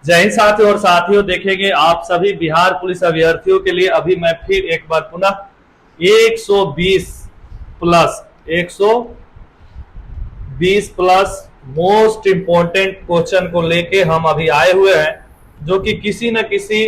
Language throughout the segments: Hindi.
जय हिंद साथियों और साथियों, देखेंगे आप सभी बिहार पुलिस अभ्यर्थियों के लिए अभी मैं फिर एक बार पुनः 120 plus 120 plus most important question को लेके हम अभी आए हुए हैं, जो कि किसी न किसी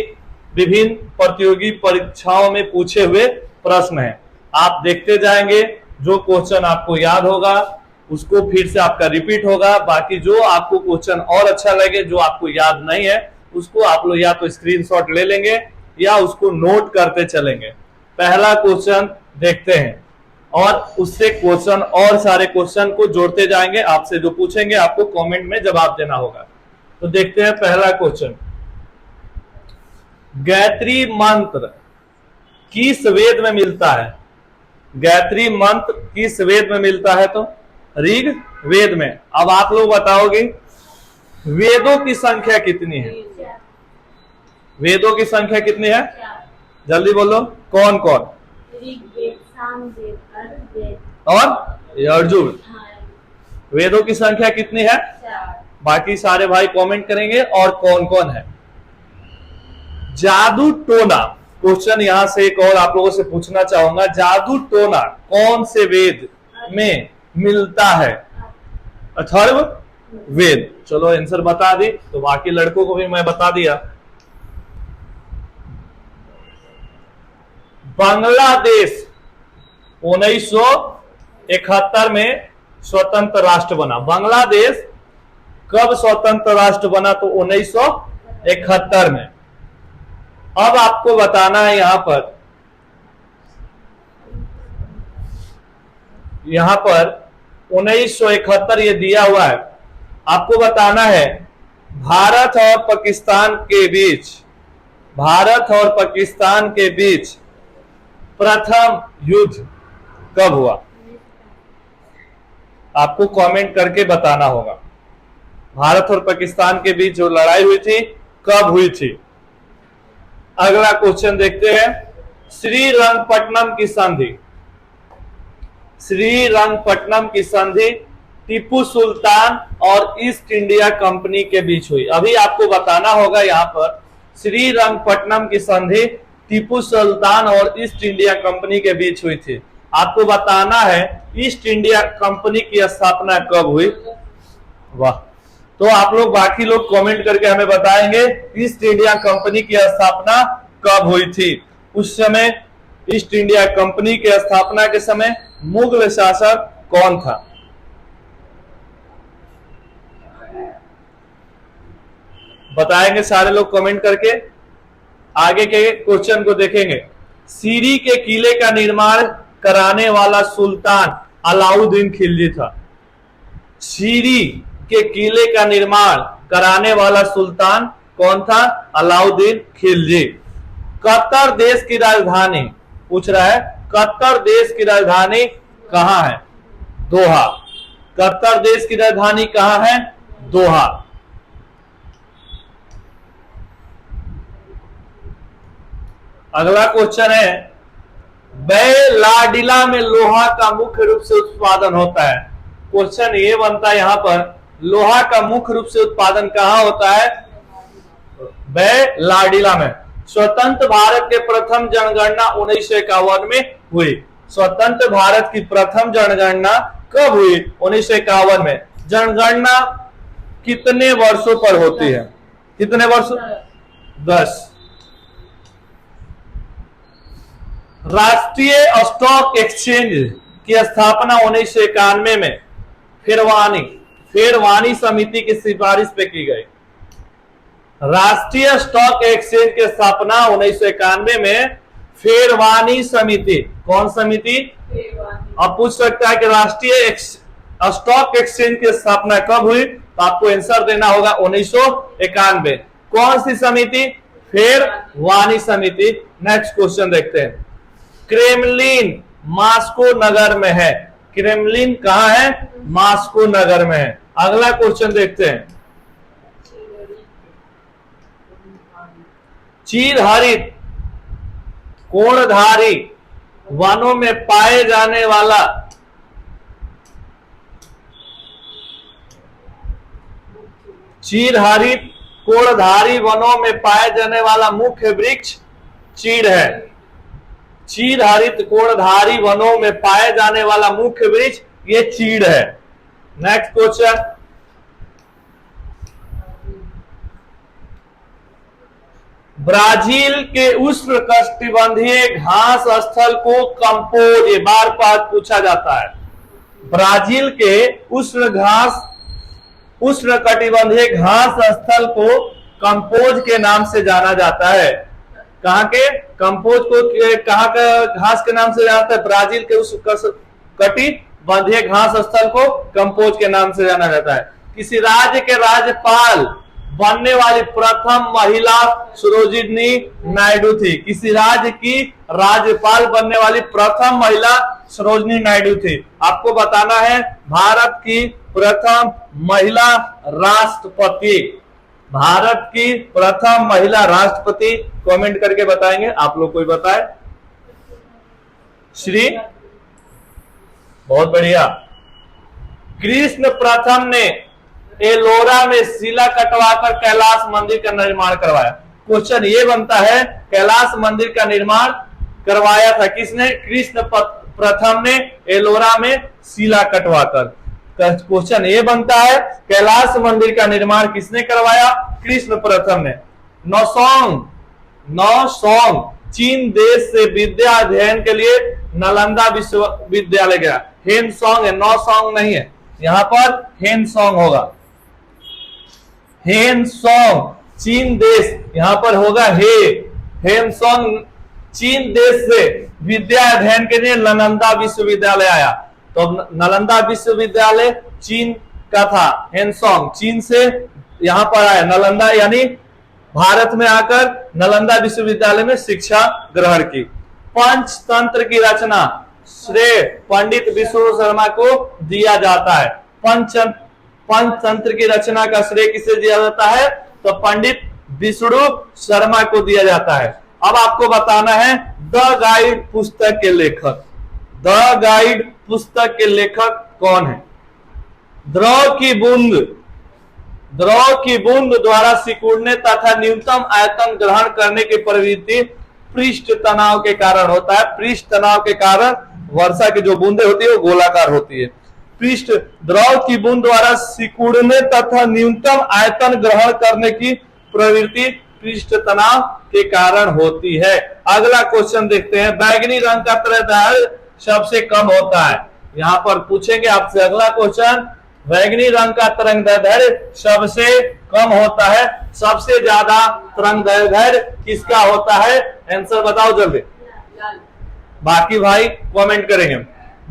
विभिन्न प्रतियोगी परीक्षाओं में पूछे हुए प्रश्न हैं। आप देखते जाएंगे, जो क्वेश्चन आपको याद होगा उसको फिर से आपका रिपीट होगा, बाकी जो आपको क्वेश्चन और अच्छा लगे, जो आपको याद नहीं है उसको आप लोग या तो स्क्रीनशॉट ले लेंगे या उसको नोट करते चलेंगे। पहला क्वेश्चन देखते हैं और उससे क्वेश्चन और सारे क्वेश्चन को जोड़ते जाएंगे। आपसे जो पूछेंगे आपको कमेंट में जवाब देना होगा। तो देखते हैं पहला क्वेश्चन, गायत्री मंत्र किस वेद में मिलता है? गायत्री मंत्र किस वेद में मिलता है? तो ऋग वेद में। अब आप लोग बताओगे वेदों की संख्या कितनी है? वेदों की संख्या कितनी है? जल्दी बोलो, कौन कौन? ऋग्वेद, सामवेद, अथर्ववेद और यजुर्वेद। वेदों की संख्या कितनी है? बाकी सारे भाई कमेंट करेंगे और कौन कौन है। जादू टोना क्वेश्चन यहां से एक और आप लोगों से पूछना चाहूंगा, जादू टोना कौन से वेद में मिलता है? अथर्व वेद। चलो आंसर बता दी, तो बाकी लड़कों को भी मैं बता दिया। बांग्लादेश 1971 में स्वतंत्र राष्ट्र बना। बांग्लादेश कब स्वतंत्र राष्ट्र बना? तो 1971 में। अब आपको बताना है यहां पर 1971 ये दिया हुआ है। आपको बताना है भारत और पाकिस्तान के बीच प्रथम युद्ध कब हुआ? आपको कमेंट करके बताना होगा। भारत और पाकिस्तान के बीच जो लड़ाई हुई थी कब हुई थी? अगला क्वेश्चन देखते हैं, श्रीरंगपट्टनम की संधि टीपू सुल्तान और ईस्ट इंडिया कंपनी के बीच हुई। अभी आपको बताना होगा यहां पर श्रीरंगपट्टनम की संधि टीपू सुल्तान और ईस्ट इंडिया कंपनी के बीच हुई थी। आपको बताना है ईस्ट इंडिया कंपनी की स्थापना कब हुई? वाह, तो आप लोग बाकी लोग कमेंट करके हमें बताएंगे ईस्ट इंडिया कंपनी की स्थापना कब हुई थी। उस समय ईस्ट इंडिया कंपनी की स्थापना के समय मुगल शासक कौन था? बताएंगे सारे लोग कमेंट करके। आगे के क्वेश्चन को देखेंगे, सीरी के किले का निर्माण कराने वाला सुल्तान अलाउद्दीन खिलजी था। सीरी के किले का निर्माण कराने वाला सुल्तान कौन था? अलाउद्दीन खिलजी। कतर देश की राजधानी पूछ रहा है, कतर देश की राजधानी कहां है? दोहा। कतर देश की राजधानी कहां है? दोहा। अगला क्वेश्चन है, बेलाडिला में लोहा का मुख्य रूप से उत्पादन होता है। क्वेश्चन ये बनता है यहां पर, लोहा का मुख्य रूप से उत्पादन कहां होता है? बेलाडिला में। स्वतंत्र भारत के प्रथम जनगणना 1951 में हुई। स्वतंत्र भारत की प्रथम जनगणना कब हुई? 1951 में। जनगणना कितने वर्षों पर होती है? कितने वर्षों? 10। राष्ट्रीय स्टॉक एक्सचेंज की स्थापना 1991 में फेरवानी समिति की सिफारिश पे की गई। राष्ट्रीय स्टॉक एक्सचेंज की स्थापना 1991 में फेरवानी समिति। कौन समिति? अब पूछ सकता है कि राष्ट्रीय स्टॉक एक्सचेंज की स्थापना कब हुई? तो आपको आंसर देना होगा 1991। कौन सी समिति? फेरवानी समिति। नेक्स्ट क्वेश्चन देखते हैं, क्रेमलिन मास्को नगर में है। क्रेमलिन कहां है? मास्को नगर में है। अगला क्वेश्चन देखते हैं, चीरहरित कोणधारी वनों में पाए जाने वाला चीरहरित कोड़धारी वनों में पाए जाने वाला मुख्य वृक्ष चीड़ है। चीड़ हरित कोड़धारी वनों में पाए जाने वाला मुख्य वृक्ष ये चीड़ है। नेक्स्ट क्वेश्चन, ब्राजील के उष्णकटिबंधीय घास स्थल को कंपोज, ये बार बार पूछा जाता है। ब्राजील के उष्णकटिबंधीय घास स्थल को कंपोज के नाम से जाना जाता है। कहां के कंपोज को कहां का घास के नाम से जाना जाता है? ब्राजील के उष्णकटिबंधीय घास स्थल को कंपोज के नाम से जाना जाता है। किसी राज्य के राज्यपाल बनने वाली प्रथम महिला सरोजिनी नायडू थी। किसी राज्य की राज्यपाल बनने वाली प्रथम महिला सरोजिनी नायडू थी। आपको बताना है भारत की प्रथम महिला राष्ट्रपति, भारत की प्रथम महिला राष्ट्रपति कमेंट करके बताएंगे। आप लोग कोई बताए? श्री, बहुत बढ़िया। कृष्ण प्रथम ने एलोरा में शिला कटवाकर कैलाश मंदिर का निर्माण करवाया। क्वेश्चन ये बनता है कैलाश मंदिर का निर्माण करवाया था किसने? कृष्ण प्रथम ने एलोरा में शिला कटवाकर। क्वेश्चन ये बनता है कैलाश मंदिर का निर्माण किसने करवाया? कृष्ण प्रथम ने। नौसोंग चीन देश से विद्या अध्ययन के लिए नालंदा विश्वविद्यालय गया। हेनसोंग है, नौसोंग नहीं है, यहां पर हेनसोंग होगा। हेनसोंग चीन देश, यहां पर होगा हेनसोंग चीन देश से विद्या अध्ययन के लिए नालंदा विश्वविद्यालय आया। तो नालंदा विश्वविद्यालय चीन का था। हेनसोंग चीन से यहां पर आया नालंदा, यानी भारत में आकर नालंदा विश्वविद्यालय में शिक्षा ग्रहण की। पंचतंत्र की रचना श्रेय पंडित विष्णु शर्मा को दिया जाता है। पंचतंत्र की रचना का श्रेय किसे दिया जाता है? तो पंडित विष्णु शर्मा को दिया जाता है। अब आपको बताना है द गाइड पुस्तक के लेखक, द गाइड पुस्तक के लेखक कौन है? द्रव की बूंद द्वारा सिकुड़ने तथा न्यूनतम आयतन ग्रहण करने की प्रवृत्ति पृष्ठ तनाव के कारण होता है। पृष्ठ तनाव के कारण वर्षा की जो बूंदें होती है वो गोलाकार होती है। पृष्ठ द्रव की बूंद द्वारा सिकुड़ने तथा न्यूनतम आयतन ग्रहण करने की प्रवृत्ति पृष्ठ तनाव के कारण होती है। अगला क्वेश्चन देखते हैं। बैगनी रंग का तरंगदैर्घ्य सबसे कम होता है। यहां पर पूछेंगे आपसे अगला क्वेश्चन, बैगनी रंग का तरंगदैर्घ्य सबसे कम होता है, सबसे ज्यादा तरंगदैर्घ्य किसका होता है? आंसर बताओ जल्दी, बाकी भाई कमेंट करेंगे।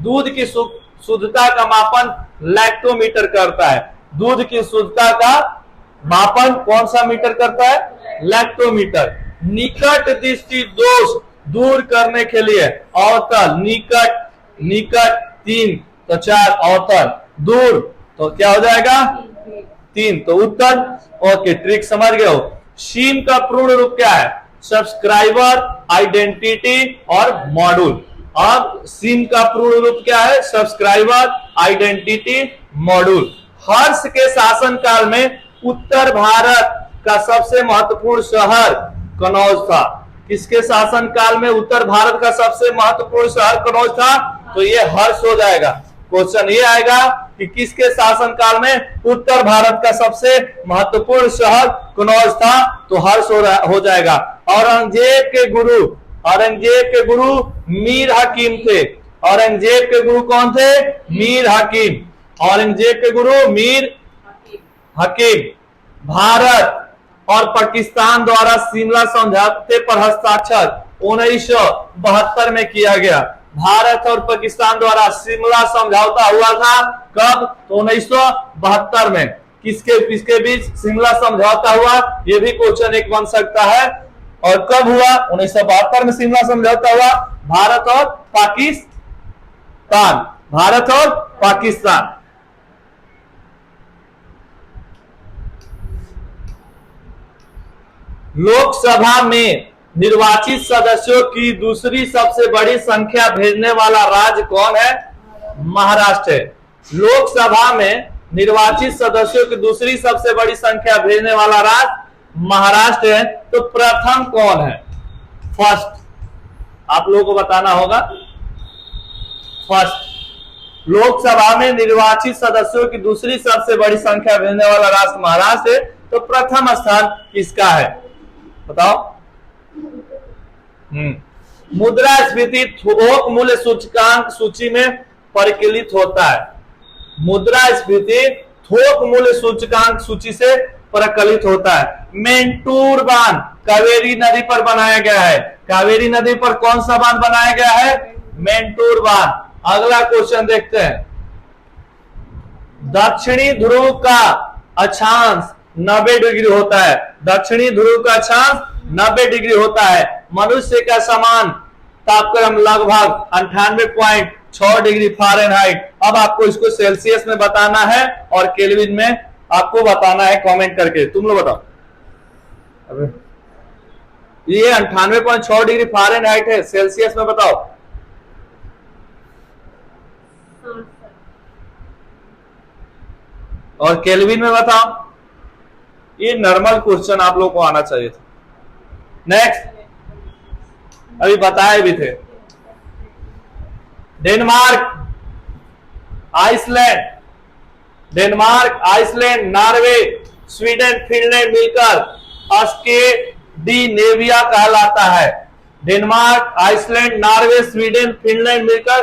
दूध की शुद्धता का मापन लैक्टोमीटर करता है। दूध की शुद्धता का मापन कौन सा मीटर करता है? लैक्टोमीटर। निकट दृष्टि दोष दूर करने के लिए अवतल, निकट 3 तो 4, अवतल दूर तो क्या हो जाएगा? 3 तो उत्तर। ओके, ट्रिक समझ गए हो। सीम का पूर्ण रूप क्या है? सब्सक्राइबर, आइडेंटिटी और मॉड्यूल। अब सीम का पूर्ण रूप क्या है? Subscriber, identity, module. हर्ष के शासनकाल में उत्तर भारत का सबसे महत्वपूर्ण शहर कनौज था। किसके शासनकाल में उत्तर भारत का सबसे महत्वपूर्ण शहर कनौज था? तो ये हर्ष हो जाएगा। क्वेश्चन ये आएगा कि किसके शासनकाल में उत्तर भारत का सबसे महत्वपूर्ण शहर कनौज था? तो हर्ष हो जाएगा। औरंगजेब के गुरु मीर हकीम थे। औरंगजेब के गुरु कौन थे? मीर हकीम। औरंगजेब के गुरु मीर हकीम। भारत और पाकिस्तान द्वारा शिमला समझौते पर हस्ताक्षर 1972 में किया गया। भारत और पाकिस्तान द्वारा शिमला समझौता हुआ था कब? तो 1972 में। किसके बीच शिमला समझौता हुआ? यह भी क्वेश्चन एक बन सकता है। और कब हुआ? 1972 में शिमला समझौता हुआ। भारत और पाकिस्तान। लोकसभा में निर्वाचित सदस्यों की दूसरी सबसे बड़ी संख्या भेजने वाला राज्य कौन है? महाराष्ट्र है। लोकसभा में निर्वाचित सदस्यों की दूसरी सबसे बड़ी संख्या भेजने वाला राज्य महाराष्ट्र है, तो प्रथम कौन है? फर्स्ट आप लोगों को बताना होगा। फर्स्ट लोकसभा में निर्वाचित सदस्यों की दूसरी सबसे बड़ी संख्या भेजने वाला राष्ट्र महाराष्ट्र है, तो प्रथम स्थान किसका है? बताओ। मुद्रास्फीति थोक मूल्य सूचकांक सूची में परिकलित होता है। मुद्रास्फीति थोक मूल्य सूचकांक सूची से परिकलित होता है। मेंटूर बांध कावेरी नदी पर बनाया गया है। कावेरी नदी पर कौन सा बांध बनाया गया है? मेंटूर बांध। अगला क्वेश्चन देखते हैं। दक्षिणी ध्रुव का अक्षांश 90 डिग्री होता है। दक्षिणी ध्रुव का अक्षांश 90 डिग्री होता है। मनुष्य का समान तापक्रम लगभग 98.6 डिग्री फ़ारेनहाइट। अब आपको इसको सेल्सियस में बताना है और केल्विन में आपको बताना है कमेंट करके। तुम लोग बताओ। अबे ये 98.6 डिग्री फ़ारेनहाइट है, सेल्सियस में बताओ। और केल्विन में बताओ। ये नॉर्मल क्वेश्चन आप लोग को आना चाहिए था। नेक्स्ट अभी बताए भी थे। Denmark, Iceland, Norway, Sweden, Finland मिलकर स्कैंडिनेविया कहलाता है। Denmark, Iceland, Norway, Sweden, Finland मिलकर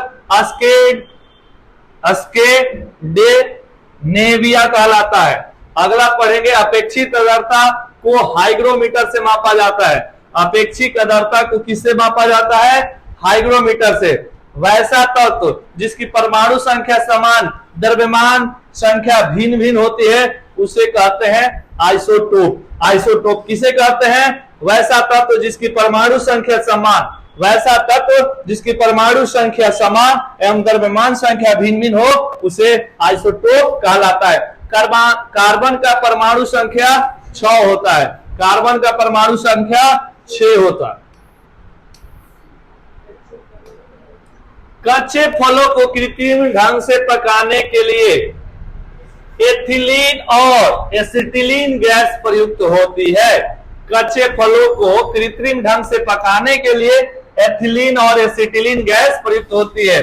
स्कैंडिनेविया कहलाता है। अगला पढ़ेंगे अपेक्षित आर्द्रता को हाइग्रोमीटर से मापा जाता है। अपेक्षित आर्द्रता को किससे मापा जाता है? हाइग्रोमीटर से। वैसा तत्व जिसकी परमाणु संख्या समान, द्रव्यमान संख्या भिन्न भिन्न होती है, उसे कहते हैं आइसोटोप। आइसोटोप किसे कहते हैं? वैसा तत्व जिसकी परमाणु संख्या समान, वैसा तत्व जिसकी परमाणु संख्या समान एवं द्रव्यमान संख्या भिन्न भिन्न हो, उसे आइसोटोप कहलाता है। कार्बन का परमाणु संख्या 6 होता है। कार्बन का परमाणु संख्या 6 होता है। कच्चे फलों को कृत्रिम ढंग से पकाने के लिए एथिलीन और एसिटिलीन गैस प्रयुक्त होती है। कच्चे फलों को कृत्रिम ढंग से पकाने के लिए एथिलीन और एसिटिलीन गैस प्रयुक्त होती है।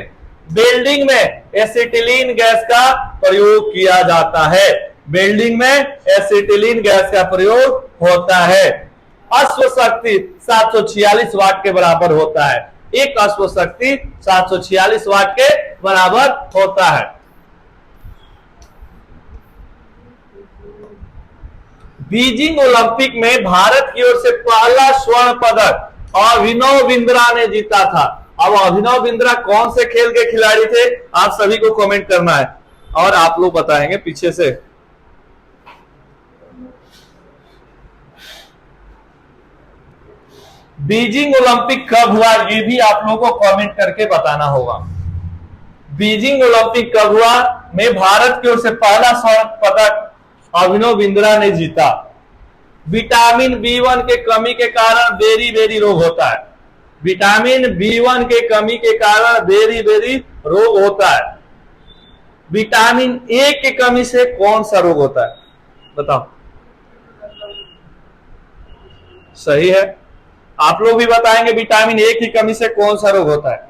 वेल्डिंग में एसिटिलीन गैस का प्रयोग किया जाता है। वेल्डिंग में एसिटिलीन गैस का प्रयोग होता है। अश्व शक्ति 746 वाट के बराबर होता है। एक अश्व शक्ति 746 वाट के बराबर होता है। बीजिंग ओलंपिक में भारत की ओर से पहला स्वर्ण पदक अभिनव बिंद्रा ने जीता था। अब अभिनव बिंद्रा कौन से खेल के खिलाड़ी थे? आप सभी को कमेंट करना है और आप लोग बताएंगे पीछे से। बीजिंग ओलंपिक कब हुआ, ये भी आप लोगों को कमेंट करके बताना होगा। बीजिंग ओलंपिक कब हुआ में भारत की ओर से पहला स्वर्ण पदक अभिनव बिंद्रा ने जीता। विटामिन B1 के कमी के कारण बेरी रोग होता है। विटामिन B1 के कमी के कारण बेरी रोग होता है। विटामिन A की कमी से कौन सा रोग होता है? बताओ। सही है, आप लोग भी बताएंगे विटामिन A की कमी से कौन सा रोग होता है।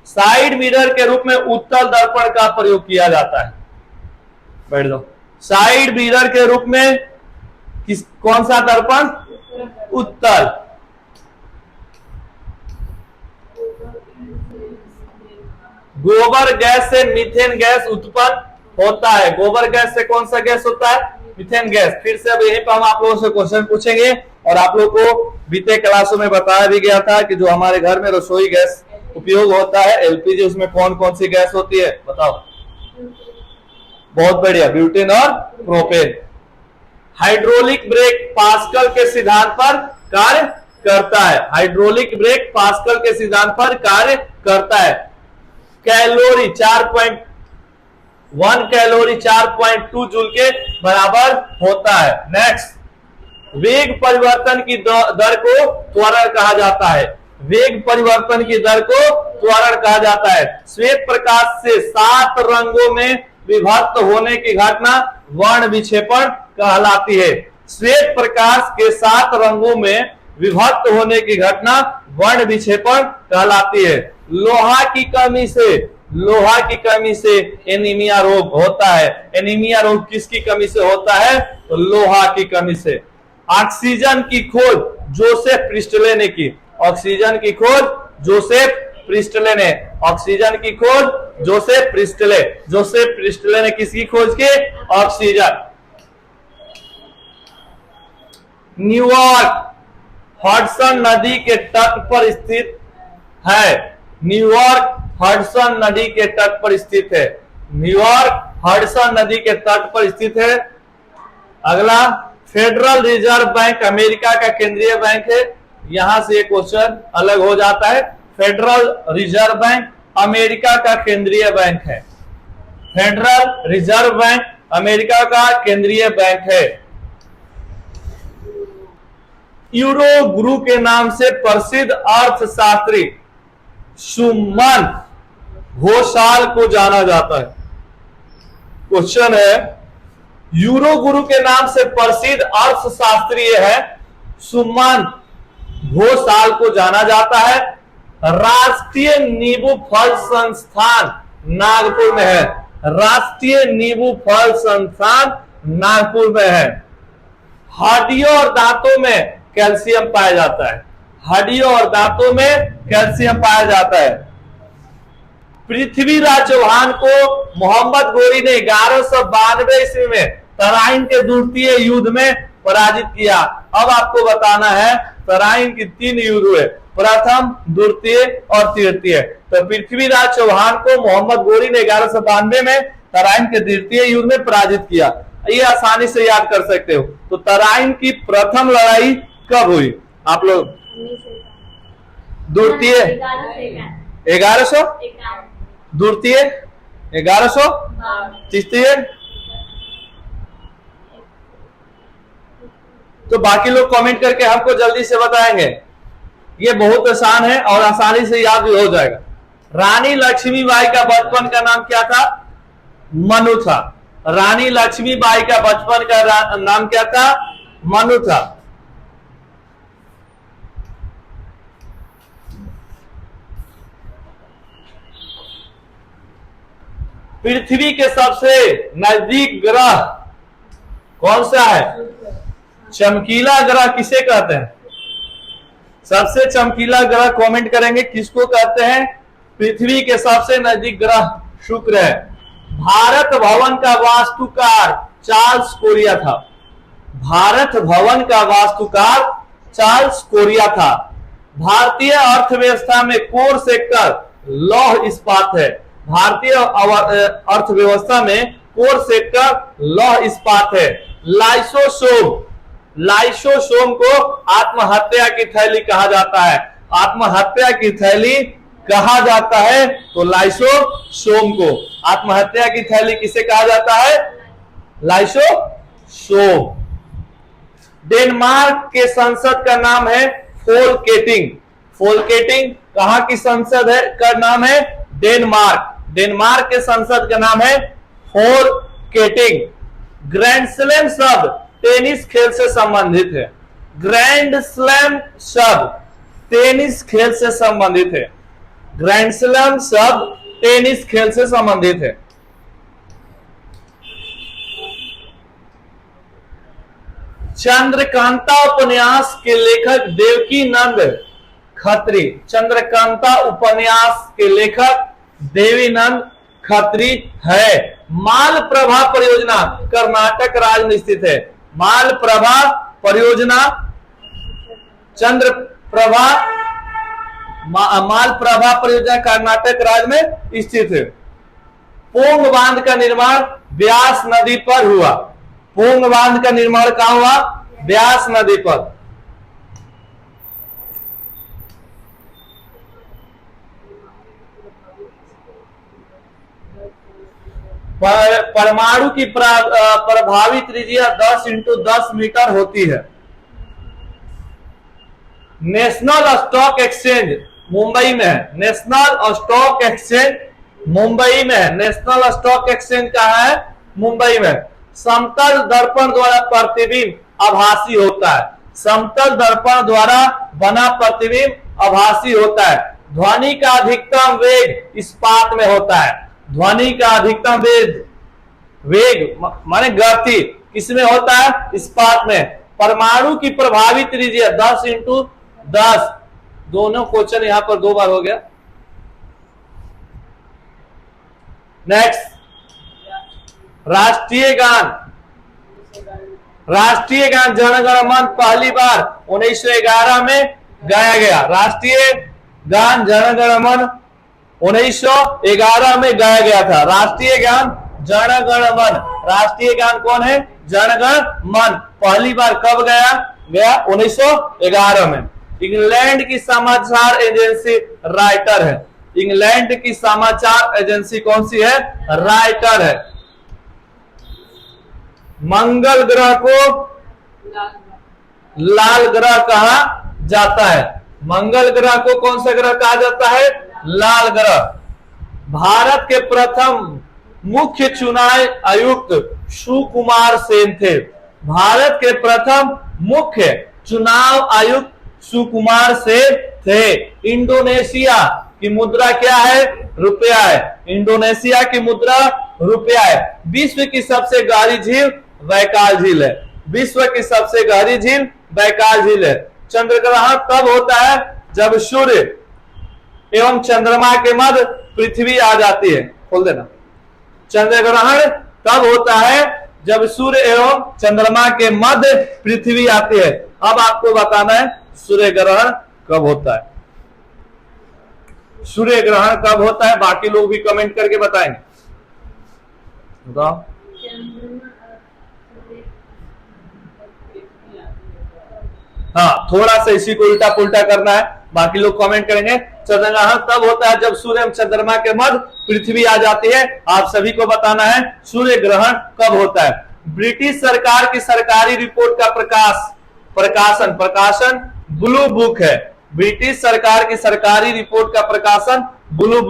साइड मिरर के रूप में उत्तल दर्पण का प्रयोग किया जाता है। बैठ जाओ। साइड मिरर के रूप में कौन सा दर्पण? उत्तल। गोबर गैस से मीथेन गैस उत्पन्न होता है। गोबर गैस से कौन सा गैस होता है? Methane gas. फिर से अब यहीं पर हम आप लोगों से क्वेश्चन पूछेंगे और आप लोग को बीते क्लासों में बताया भी गया था कि जो हमारे घर में रसोई गैस उपयोग होता है एलपीजी, उसमें कौन कौन सी गैस होती है? बताओ। बहुत बढ़िया, ब्यूटेन और प्रोपेन। हाइड्रोलिक ब्रेक पास्कल के सिद्धांत पर कार्य करता है। हाइड्रोलिक ब्रेक पास्कल के सिद्धांत पर कार्य करता है। कैलोरी 4.1 कैलोरी 4.2 जूल के बराबर होता है। नेक्स्ट, वेग परिवर्तन की दर को त्वरण कहा जाता है। वेग परिवर्तन की दर को त्वरण कहा जाता है। श्वेत प्रकाश से 7 रंगों में विभक्त होने की घटना वर्ण विक्षेपण कहलाती है। श्वेत प्रकाश के 7 रंगों में विभक्त होने की घटना वर्ण विक्षेपण कहलाती है। लोहा की कमी से एनीमिया रोग होता है। एनीमिया रोग किसकी कमी से होता है? तो लोहा की कमी से। ऑक्सीजन की खोज जोसेफ प्रिस्टले ने की। ऑक्सीजन की खोज जोसेफ प्रिस्टले ने। ऑक्सीजन की खोज जोसेफ प्रिस्टले ने किसकी खोज की? ऑक्सीजन। न्यूयॉर्क हडसन नदी के तट पर स्थित है। न्यूयॉर्क हडसन नदी के तट पर स्थित है। न्यूयॉर्क हडसन नदी के तट पर स्थित है। अगला, फेडरल रिजर्व बैंक अमेरिका का केंद्रीय बैंक है। यहां से क्वेश्चन अलग हो जाता है। फेडरल रिजर्व बैंक अमेरिका का केंद्रीय बैंक है। फेडरल रिजर्व बैंक अमेरिका का केंद्रीय बैंक है। यूरो गुरु के नाम से प्रसिद्ध अर्थशास्त्री सुमन घोषाल को जाना जाता है। क्वेश्चन है, यूरो गुरु के नाम से प्रसिद्ध अर्थशास्त्री है सुमन घोषाल को जाना जाता है। राष्ट्रीय नींबू फल संस्थान नागपुर में है। राष्ट्रीय नींबू फल संस्थान नागपुर में है। हड्डियों और दांतों में कैल्शियम पाया जाता है। हड्डियों और दांतों में कैल्शियम पाया जाता है। पृथ्वीराज चौहान को मोहम्मद गोरी ने 1192 ईस्वी में तराइन के द्वितीय युद्ध में पराजित किया। अब आपको बताना है तराइन की 3 युद्ध हुए, प्रथम, द्वितीय और तृतीय। तो पृथ्वीराज चौहान को मोहम्मद गोरी ने 1192 में तराइन के द्वितीय युद्ध में पराजित किया। ये आसानी से याद कर सकते हो। तो तराइन की प्रथम लड़ाई कब हुई? आप लोग द्वितीय 1100, द्वितीय 1100, तृतीय। तो बाकी लोग कमेंट करके हमको जल्दी से बताएंगे। ये बहुत आसान है और आसानी से याद भी हो जाएगा। रानी लक्ष्मीबाई का बचपन का नाम क्या था? मनु था। रानी लक्ष्मीबाई का बचपन का नाम क्या था? मनु था। पृथ्वी के सबसे नजदीक ग्रह कौन सा है? चमकीला ग्रह किसे कहते हैं? सबसे चमकीला ग्रह कमेंट करेंगे किसको कहते हैं? पृथ्वी के सबसे नजदीक ग्रह शुक्र है। भारत भवन का वास्तुकार चार्ल्स कोरिया था। भारत भवन का वास्तुकार चार्ल्स कोरिया था। भारतीय अर्थव्यवस्था में कोर सेक्टर लौह इस्पात है। भारतीय अर्थव्यवस्था में कोर सेक्टर लौह इस्पात है। लाइसोसोम को आत्महत्या की थैली कहा जाता है। आत्महत्या की थैली कहा जाता है तो लाइसोसोम को। आत्महत्या की थैली किसे कहा जाता है? लाइसोसोम। डेनमार्क के संसद का नाम है फोलकेटिंग। फोलकेटिंग कहां की संसद है का नाम है? डेनमार्क। डेनमार्क के संसद का नाम है फोलकेटिंग। ग्रैंड स्लैम शब्द टेनिस खेल से संबंधित है। ग्रैंड स्लैम शब्द टेनिस खेल से संबंधित है। ग्रैंड स्लैम शब्द टेनिस खेल से संबंधित है। चंद्रकांता उपन्यास के लेखक देवकीनंद खत्री। चंद्रकांता उपन्यास के लेखक देवीनंद खत्री है। मालप्रभा परियोजना कर्नाटक राज्य में स्थित है। मालप्रभा परियोजना मालप्रभा परियोजना कर्नाटक राज्य में स्थित है। पोंग बांध का निर्माण ब्यास नदी पर हुआ। पोंग बांध का निर्माण कहां हुआ? ब्यास नदी पर। परमाणु की प्रभावी त्रिज्या 10 × 10 मीटर होती है। नेशनल स्टॉक एक्सचेंज मुंबई में है। नेशनल स्टॉक एक्सचेंज मुंबई में है। नेशनल स्टॉक एक्सचेंज कहां है? मुंबई में। समतल दर्पण द्वारा प्रतिबिंब आभासी होता है। समतल दर्पण द्वारा बना प्रतिबिंब आभासी होता है। ध्वनि का अधिकतम वेग इस्पात में होता है। ध्वनि का अधिकतम वेग माने गति किसमें होता है? इस्पात में। परमाणु की प्रभावी त्रिज्या 10 इंटू 10, दोनों क्वेश्चन यहां पर 2 बार हो गया। नेक्स्ट, राष्ट्रीय गान। राष्ट्रीय गान जन गण मन पहली बार 1911 में गाया गया। राष्ट्रीय गान जन गण मन 1911 में गाया गया था। राष्ट्रीय गान जन गण मन, राष्ट्रीय गान कौन है? जन गण मन पहली बार कब गाया गया? 1911 में। इंग्लैंड की समाचार एजेंसी राइटर है। इंग्लैंड की समाचार एजेंसी कौन सी है? राइटर है। मंगल ग्रह को लाल ग्रह कहा जाता है। मंगल ग्रह को कौन सा ग्रह कहा जाता है? लाल ग्रह। भारत के प्रथम मुख्य चुनाव आयुक्त सुकुमार सेन थे। भारत के प्रथम मुख्य चुनाव आयुक्त सुकुमार सेन थे। इंडोनेशिया की मुद्रा क्या है? रुपया है। इंडोनेशिया की मुद्रा रुपया है। विश्व की सबसे गहरी झील बैकाल झील है। विश्व की सबसे गहरी झील बैकाल झील है। चंद्र ग्रहण तब होता है जब सूर्य एवं चंद्रमा के मध्य पृथ्वी आ जाती है। खोल देना। चंद्र ग्रहण तब होता है जब सूर्य एवं चंद्रमा के मध्य पृथ्वी आती है। अब आपको बताना है सूर्य ग्रहण कब होता है। सूर्य ग्रहण कब होता है? बाकी लोग भी कमेंट करके बताएंगे। बताओ। हाँ, थोड़ा सा इसी को उल्टा पुल्टा करना है, बाकी लोग कमेंट करेंगे। चंद्र ग्रहण तब होता है जब सूर्य एवं चंद्रमा के मध्य पृथ्वी आ जाती है। आप सभी को बताना है सूर्य ग्रहण कब होता है। ब्रिटिश सरकार की सरकारी रिपोर्ट का प्रकाशन ब्लू बुक है। ब्रिटिश सरकार की सरकारी रिपोर्ट का प्रकाशन ब्लू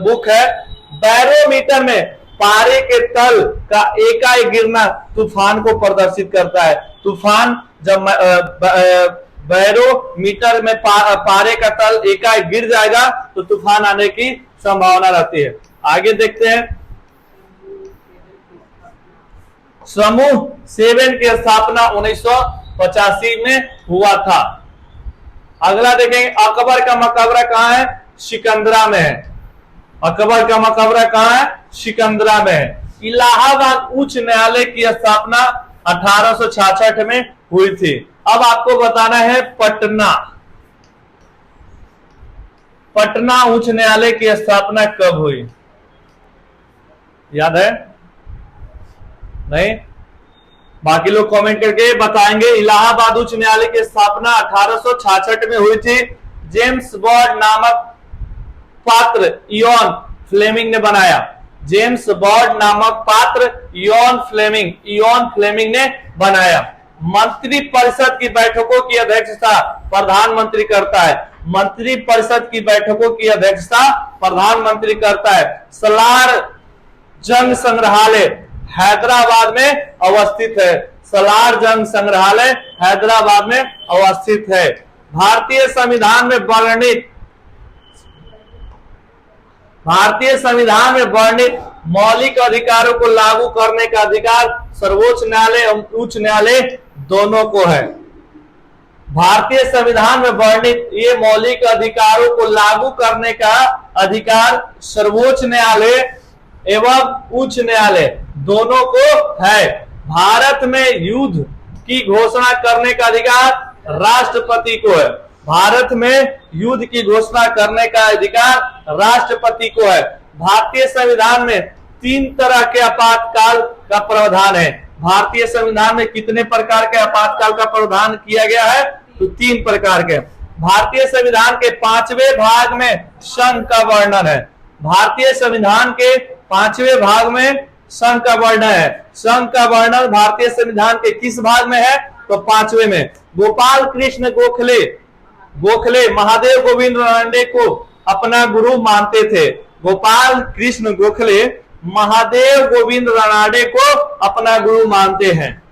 बुक है। बैरोमीटर में पारे के तल का एकाएक गिरना तूफान को प्रदर्शित करता है। तूफान जब बैरोमीटर में पारे का तल एकाएक गिर जाएगा तो तूफान आने की संभावना रहती है। आगे देखते हैं। समूह 7 की स्थापना 1985 में हुआ था। अगला देखेंगे, अकबर का मकबरा कहां है? सिकंदरा में है। अकबर का मकबरा कहां है? सिकंदरा में है। इलाहाबाद उच्च न्यायालय की स्थापना 1866 में हुई थी। अब आपको बताना है पटना। पटना उच्च न्यायालय की स्थापना कब हुई? याद है? नहीं? बाकी लोग कमेंट करके बताएंगे। इलाहाबाद उच्च न्यायालय की स्थापना 1866 में हुई थी। जेम्स बॉन्ड नामक पात्र इयॉन फ्लेमिंग ने बनाया। जेम्स बॉन्ड नामक पात्र इयॉन फ्लेमिंग ने बनाया। मंत्री परिषद की बैठकों की अध्यक्षता प्रधानमंत्री करता है। मंत्री परिषद की बैठकों की अध्यक्षता प्रधानमंत्री करता है। सलार जंग संग्रहालय हैदराबाद में अवस्थित है। सलार जंग संग्रहालय हैदराबाद में अवस्थित है। भारतीय संविधान में वर्णित मौलिक अधिकारों को लागू करने का अधिकार सर्वोच्च न्यायालय एवं उच्च न्यायालय दोनों को है। भारतीय संविधान में वर्णित ये मौलिक अधिकारों को लागू करने का अधिकार सर्वोच्च न्यायालय एवं उच्च न्यायालय दोनों को है। भारत में युद्ध की घोषणा करने का अधिकार राष्ट्रपति को है। भारत में युद्ध की घोषणा करने का अधिकार राष्ट्रपति को है। भारतीय संविधान में 3 तरह के आपातकाल का प्रावधान है। भारतीय संविधान में कितने प्रकार के आपातकाल का प्रावधान किया गया है? तो 3 प्रकार के। भारतीय संविधान के 5वें भाग में संघ का वर्णन है। भारतीय संविधान के 5वें भाग में संघ का वर्णन है। संघ का वर्णन भारतीय संविधान के किस भाग में है? तो 5वें में। गोपाल कृष्ण गोखले महादेव गोविंद रानडे को अपना गुरु मानते थे। गोपाल कृष्ण गोखले महादेव गोविंद रानडे को अपना गुरु मानते हैं।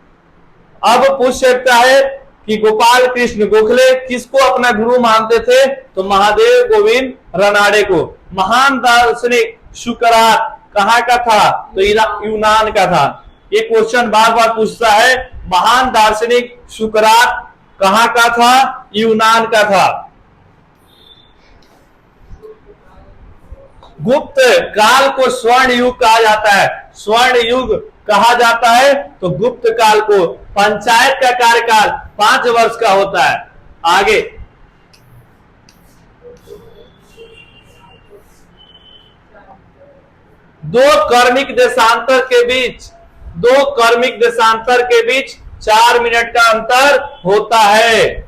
अब पूछ सकता है कि गोपाल कृष्ण गोखले किसको अपना गुरु मानते थे, तो महादेव गोविंद रनाड़े को। महान दार्शनिक सुकरात कहाँ का था, तो यूनान का था। ये क्वेश्चन बार बार पूछता है, महान दार्शनिक सुकरात कहाँ का था, यूनान का था। गुप्त काल को स्वर्ण युग कहा जाता है। स्वर्ण युग कहा जाता है तो गुप्त काल को। पंचायत का कार्यकाल 5 वर्ष का होता है। आगे दो क्रमिक देशांतर के बीच 4 मिनट का अंतर होता है।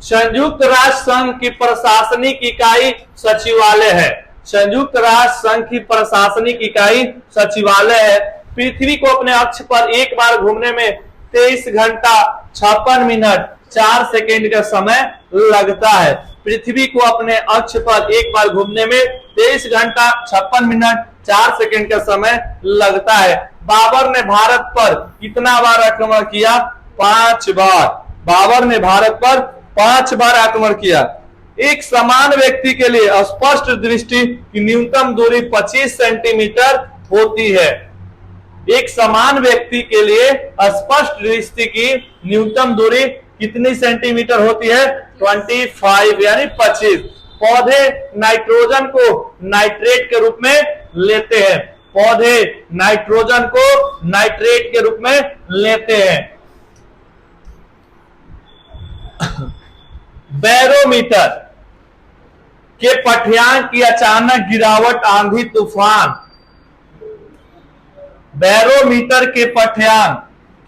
संयुक्त राष्ट्र संघ की प्रशासनिक इकाई सचिवालय है। संयुक्त राष्ट्र संघ की प्रशासनिक इकाई सचिवालय है। पृथ्वी को अपने अक्ष पर एक बार घूमने में 23 घंटा 56 मिनट 4 सेकेंड का समय लगता है। पृथ्वी को अपने अक्ष पर एक बार घूमने में 23 घंटा 56 मिनट 4 सेकेंड का समय लगता है। बाबर ने भारत पर कितना बार आक्रमण किया, 5 बार। बाबर ने भारत पर 5 बार आक्रमण किया। एक समान व्यक्ति के लिए स्पष्ट दृष्टि की न्यूनतम दूरी 25 सेंटीमीटर होती है। एक समान व्यक्ति के लिए स्पष्ट दृष्टि की न्यूनतम दूरी कितनी सेंटीमीटर होती है, 25 यानी 25। पौधे नाइट्रोजन को नाइट्रेट के रूप में लेते हैं। पौधे नाइट्रोजन को नाइट्रेट के रूप में लेते हैं। बैरोमीटर के पाठ्यांक की अचानक गिरावट आंधी तूफान। बैरोमीटर के पाठ्यांक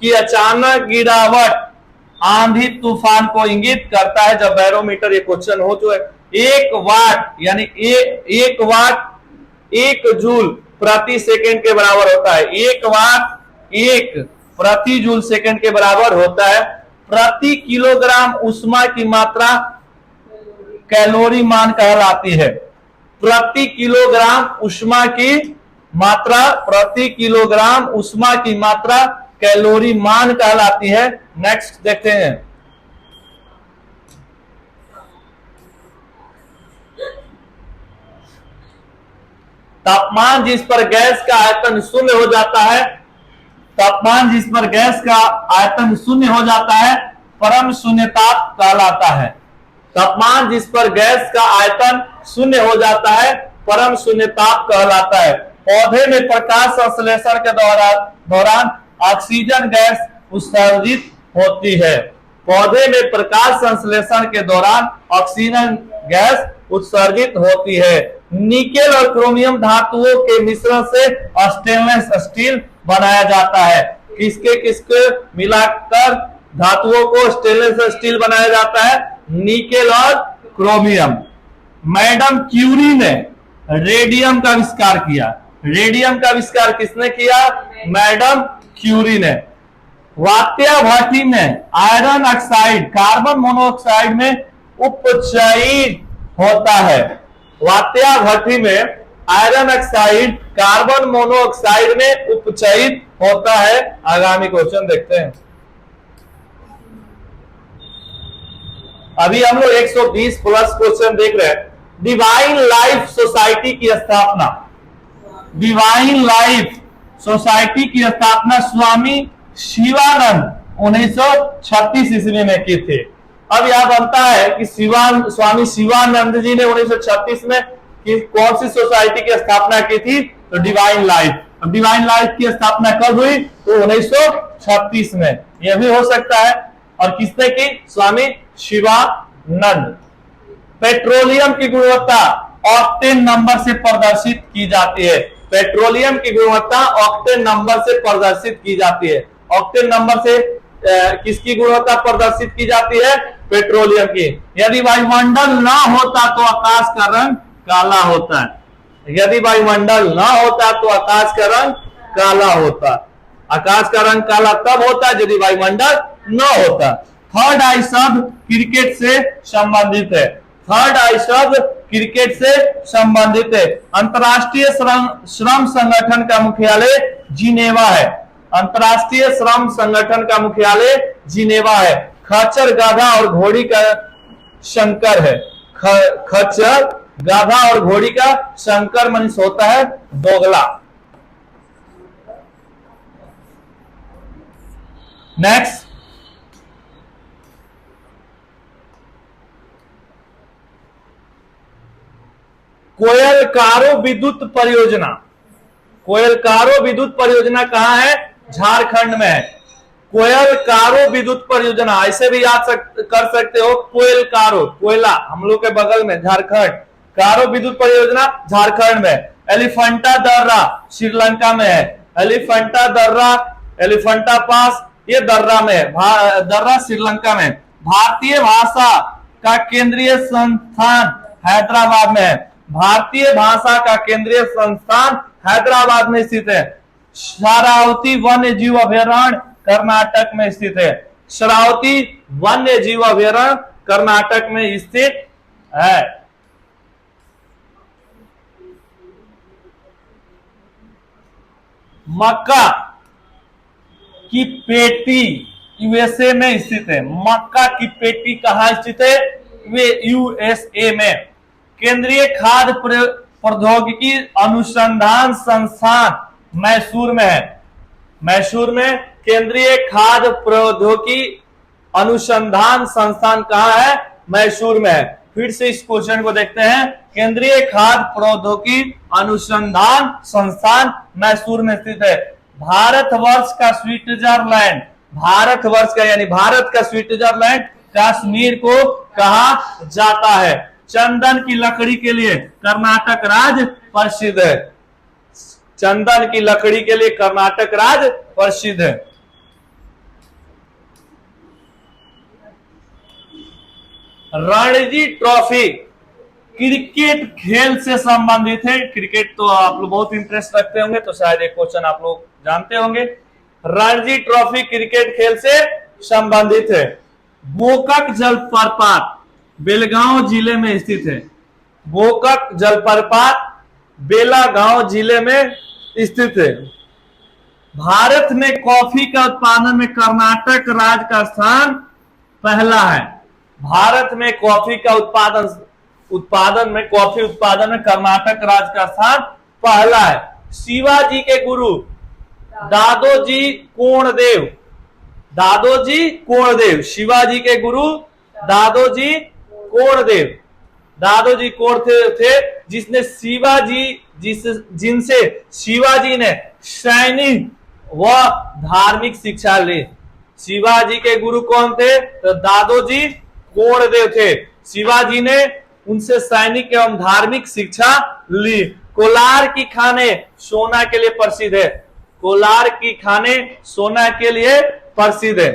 की अचानक गिरावट आंधी तूफान को इंगित करता है। जब बैरोमीटर, ये क्वेश्चन हो जो है, 1 वाट यानी 1 वाट 1 जूल प्रति सेकंड के बराबर होता है। 1 वाट 1 प्रति जूल सेकंड के बराबर होता है। प्रति किलोग्राम ऊष्मा की मात्रा कैलोरी मान कहलाती है। प्रति किलोग्राम ऊष्मा की मात्रा, प्रति किलोग्राम ऊष्मा की मात्रा कैलोरी मान कहलाती है। नेक्स्ट देखते हैं। तापमान जिस पर गैस का आयतन शून्य हो जाता है, तापमान जिस पर गैस का आयतन शून्य हो जाता है, परम शून्यताप कहलाता है। तापमान जिस पर गैस का आयतन शून्य हो जाता है, परम शून्यताप कहलाता है। पौधे में प्रकाश संश्लेषण के दौरान ऑक्सीजन गैस उत्सर्जित होती है। पौधे में प्रकाश संश्लेषण के दौरान ऑक्सीजन गैस उत्सर्जित होती है। निकेल और क्रोमियम धातुओं के मिश्रण से स्टेनलेस स्टील बनाया जाता है। किसके किसके मिलाकर धातुओं को स्टेनलेस स्टील बनाया जाता है, निकेल और क्रोमियम। मैडम क्यूरी ने रेडियम का आविष्कार किया। रेडियम का आविष्कार किसने किया, मैडम क्यूरी ने। वात्या भट्टी में आयरन ऑक्साइड कार्बन मोनोऑक्साइड में उपचयित होता है। वात्या भट्टी में आयरन ऑक्साइड कार्बन मोनोऑक्साइड में उपचयित होता है। आगामी क्वेश्चन देखते हैं। अभी हम लोग 120 प्लस क्वेश्चन देख रहे हैं। डिवाइन लाइफ सोसाइटी की स्थापना, डिवाइन लाइफ सोसाइटी की स्थापना स्वामी शिवानंद 1936 ईस्वी में की थी। अब यह बनता है कि स्वामी शिवानंद जी ने 1936 में कौन सी सोसाइटी की स्थापना की थी, तो डिवाइन लाइफ। अब डिवाइन लाइफ की स्थापना कब हुई, तो 1936 में। यह भी हो सकता है। और किसने की, स्वामी शिवानंद। पेट्रोलियम की गुणवत्ता ऑक्टेन नंबर से प्रदर्शित की जाती है। पेट्रोलियम की गुणवत्ता ऑक्टेन नंबर से प्रदर्शित की जाती है। ऑक्टेन नंबर से किसकी गुणवत्ता प्रदर्शित की जाती है, पेट्रोलियम की। यदि वायुमंडल ना होता तो आकाश का रंग काला होता है। यदि वायुमंडल ना होता तो आकाश का रंग काला होता। आकाश का रंग काला तब होता है यदि वायुमंडल न होता। थर्ड आई शब्द क्रिकेट से संबंधित है। थर्ड आई शब्द क्रिकेट से संबंधित है। अंतर्राष्ट्रीय श्रम संगठन का मुख्यालय जिनेवा है। अंतर्राष्ट्रीय श्रम संगठन का मुख्यालय जिनेवा है। खच्चर, गाधा और घोड़ी का शंकर है। खच्चर, गाधा और घोड़ी का शंकर मनीष होता है दोगला। नेक्स्ट, कोयलकारो विद्युत परियोजना। कोयलकारो विद्युत परियोजना कहां है? झारखंड में है। कोयलकारो विद्युत परियोजना ऐसे भी याद कर सकते हो, कोयलकारो, कोयला हम लोग के बगल में झारखंड, कारो विद्युत परियोजना झारखंड में। एलिफेंटा दर्रा श्रीलंका में है। एलिफेंटा दर्रा, एलिफेंटा पास ये दर्रा में है, दर्रा श्रीलंका में। भारतीय भाषा का केंद्रीय संस्थान हैदराबाद में है। भारतीय भाषा का केंद्रीय संस्थान हैदराबाद में स्थित है। शरावती वन्य जीव अभयारण्य कर्नाटक में स्थित है। शरावती वन्य जीव अभयारण्य कर्नाटक में स्थित है। मक्का की पेटी यूएसए में स्थित है। मक्का की पेटी कहां स्थित है? वे यूएसए में। केंद्रीय खाद्य प्रौद्योगिकी अनुसंधान संस्थान मैसूर में है। मैसूर में केंद्रीय खाद्य प्रौद्योगिकी अनुसंधान संस्थान कहां है? मैसूर में है। फिर से इस क्वेश्चन को देखते हैं। केंद्रीय खाद्य प्रौद्योगिकी अनुसंधान संस्थान मैसूर में स्थित है। भारतवर्ष का स्विट्जरलैंड, भारतवर्ष का यानी भारत का स्विट्जरलैंड कश्मीर को कहा जाता है। चंदन की लकड़ी के लिए कर्नाटक राज्य प्रसिद्ध है। चंदन की लकड़ी के लिए कर्नाटक राज्य प्रसिद्ध है। रणजी ट्रॉफी क्रिकेट खेल से संबंधित है। क्रिकेट तो आप लोग बहुत इंटरेस्ट रखते होंगे, तो शायद एक क्वेश्चन आप लोग जानते होंगे। रणजी ट्रॉफी क्रिकेट खेल से संबंधित है। बोकक जलप्रपात बेलगांव जिले में स्थित है। बोकक जलप्रपात बेलागांव जिले में स्थित है। भारत में कॉफी का उत्पादन में कर्नाटक राज्य का स्थान पहला है। भारत में कॉफी का उत्पादन में कर्नाटक राज्य का स्थान पहला है। शिवाजी के गुरु दादोजी कोंडदेव, दादोजी कोंडदेव, शिवाजी के गुरु दादोजी कोंडदेव, दादोजी कोंडदेव थे जिनसे शिवाजी ने सैनिक व धार्मिक शिक्षा ली। शिवाजी के गुरु कौन थे? तो दादोजी कोंडदेव थे। शिवाजी ने उनसे सैनिक एवं धार्मिक शिक्षा ली। कोलार की खाने सोना के लिए प्रसिद्ध है। कोलार की खाने सोना के लिए प्रसिद्ध है।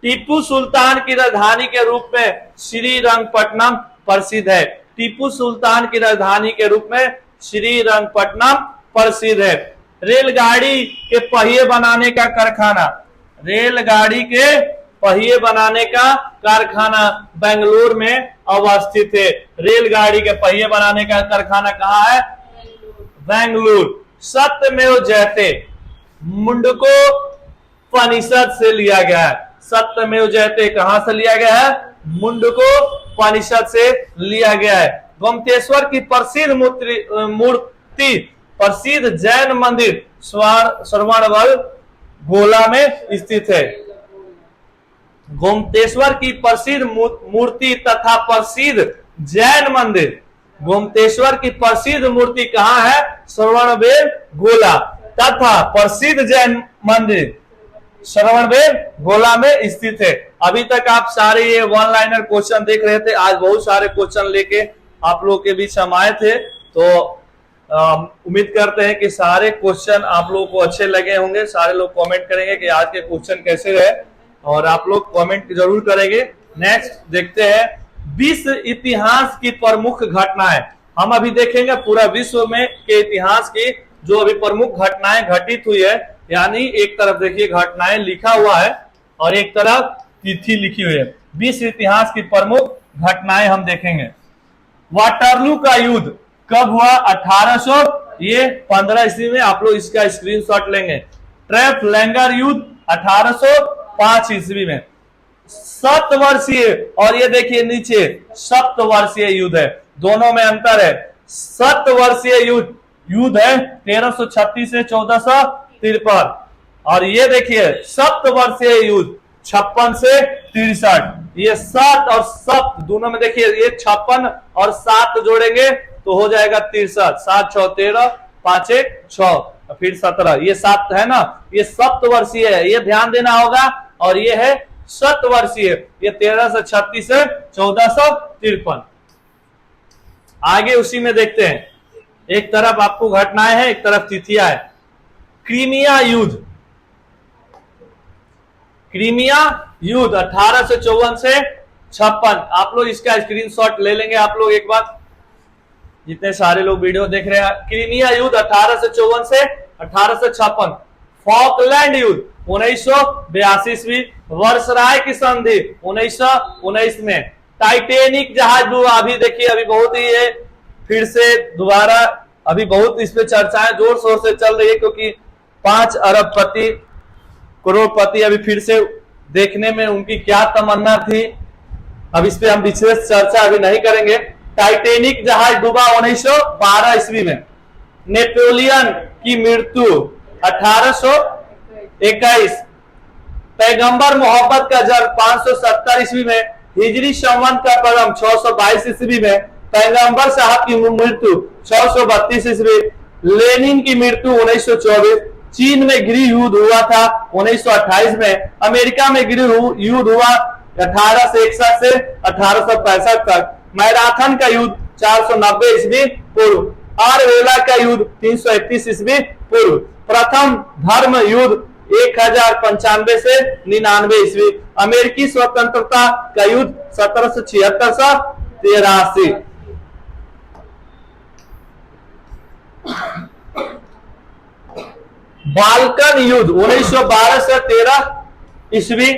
टीपू सुल्तान की राजधानी के रूप में श्रीरंगपट्टनम प्रसिद्ध है। टीपू सुल्तान की राजधानी के रूप में श्रीरंगपट्टनम प्रसिद्ध है। रेलगाड़ी के पहिए बनाने का कारखाना, रेलगाड़ी के पहिए बनाने का कारखाना बेंगलुरु में अवस्थित है। रेलगाड़ी के पहिए बनाने का कारखाना कहाँ है? बेंगलुरु। सत्यमेव जयते मुंडकोपनिषद से लिया गया है। सत्यमेव जयते कहां से लिया गया है? मुंडकोपनिषद से लिया गया है। गोमतेश्वर की प्रसिद्ध मूर्ति प्रसिद्ध जैन मंदिर श्रवणबेल गोला में स्थित है। गोमतेश्वर की प्रसिद्ध मूर्ति तथा प्रसिद्ध जैन मंदिर, गोमतेश्वर की प्रसिद्ध मूर्ति कहां है? श्रवणबेल गोला तथा प्रसिद्ध जैन मंदिर श्रवणबेल गोला में स्थित है। अभी तक आप सारे ये वन लाइनर क्वेश्चन देख रहे थे। आज बहुत सारे क्वेश्चन लेके आप लोग के बीच हम आए थे, तो उम्मीद करते हैं कि सारे क्वेश्चन आप लोगों को अच्छे लगे होंगे। सारे लोग कमेंट करेंगे कि आज के क्वेश्चन कैसे रहे, और आप लोग कमेंट जरूर करेंगे। नेक्स्ट देखते हैं विश्व इतिहास की प्रमुख घटनाएं। हम अभी देखेंगे पूरा विश्व में के इतिहास की जो अभी प्रमुख घटनाएं घटित हुई है। यानी एक तरफ देखिए घटनाएं लिखा हुआ है और एक तरफ तिथि लिखी हुई है। विश्व इतिहास की प्रमुख घटनाएं हम देखेंगे। वाटरलू का युद्ध कब हुआ? 1841 ये 15 ईस्वी में आप लोग इसका स्क्रीनशॉट लेंगे। ट्रैफलैंगर युद्ध 1805 ईस्वी में। सप्तवर्षीय, और ये देखिए नीचे सप्तवर्षीय युद्ध है, दोनों में अंतर है। सप्तवर्षीय युद्ध है 1336 से 1453, और ये देखिए सप्तवर्षीय युद्ध 56 से 63। ये 7 और सप्त दोनों में देखिए, ये 56 और 7 जोड़ेंगे तो हो जाएगा 63। 7 6 13, 5 1 6, फिर 17। ये 7 है ना, ये सप्तवर्षीय है, ये ध्यान देना होगा। और ये है शतवर्षीय, ये 1336 से 1453। आगे उसी में देखते हैं, एक तरफ आपको घटनाएं हैं, एक तरफ तिथियां है। क्रीमिया युद्ध, क्रीमिया युद्ध 1854 से 56। आप लोग इसका स्क्रीनशॉट ले लेंगे आप लोग एक बार, जितने सारे लोग वीडियो देख रहे हैं। क्रीमिया युद्ध 1854 से 1856। फॉकलैंड युद्ध 1982 ईस्वी। वर्सराय की संधि 1919 में। टाइटेनिक जहाज डूबा, अभी देखिए अभी बहुत ही है, फिर से दोबारा अभी बहुत इस पे चर्चाएं जोर शोर से चल रही है, क्योंकि 5 अरबपति करोड़पति अभी फिर से देखने में उनकी क्या तमन्ना थी। अब इस पे हम विशेष चर्चा अभी नहीं करेंगे। टाइटेनिक जहाज डूबा 1912 ईस्वी में। नेपोलियन की मृत्यु 1821। पैगंबर मोहब्बत का जन्म 570 ईस्वी में। हिजरी संवत का प्रारंभ 622 ईस्वी में। पैगंबर साहब की मृत्यु 632 ईस्वी। लेनिन की मृत्यु 1924। चीन में गृह युद्ध हुआ था 1928 में। अमेरिका में गृह युद्ध हुआ 1861 से 1865 तक। मैराथन का युद्ध 490 ईस्वी पूर्व। आरवेला का युद्ध 331 ईस्वी पूर्व। प्रथम धर्म युद्ध 1095 से 99 ईस्वी। अमेरिकी स्वतंत्रता का युद्ध 1776 से 83। बाल्कन युद्ध 1912 से 13 ईस्वी।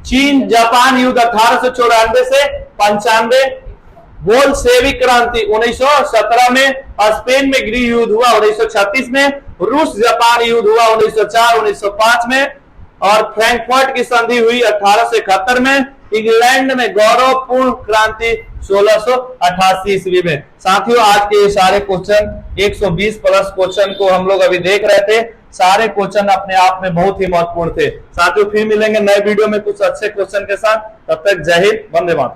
चीन जापान युद्ध 1894 से 95। बोल्शेविक क्रांति 1917 में। स्पेन में गृह युद्ध हुआ 1936 में। रूस जापान युद्ध हुआ 1904-1905 में। और फ्रैंकफर्ट की संधि हुई 1871 में। इंग्लैंड में गौरवपूर्ण क्रांति 1688 ईस्वी में। साथियों, आज के ये सारे क्वेश्चन 120 प्लस क्वेश्चन को हम लोग अभी देख रहे थे। सारे क्वेश्चन अपने आप में बहुत ही महत्वपूर्ण थे। साथियों, फिर मिलेंगे नए वीडियो में कुछ अच्छे क्वेश्चन के साथ। तब तक जय हिंद, वंदे मातरम।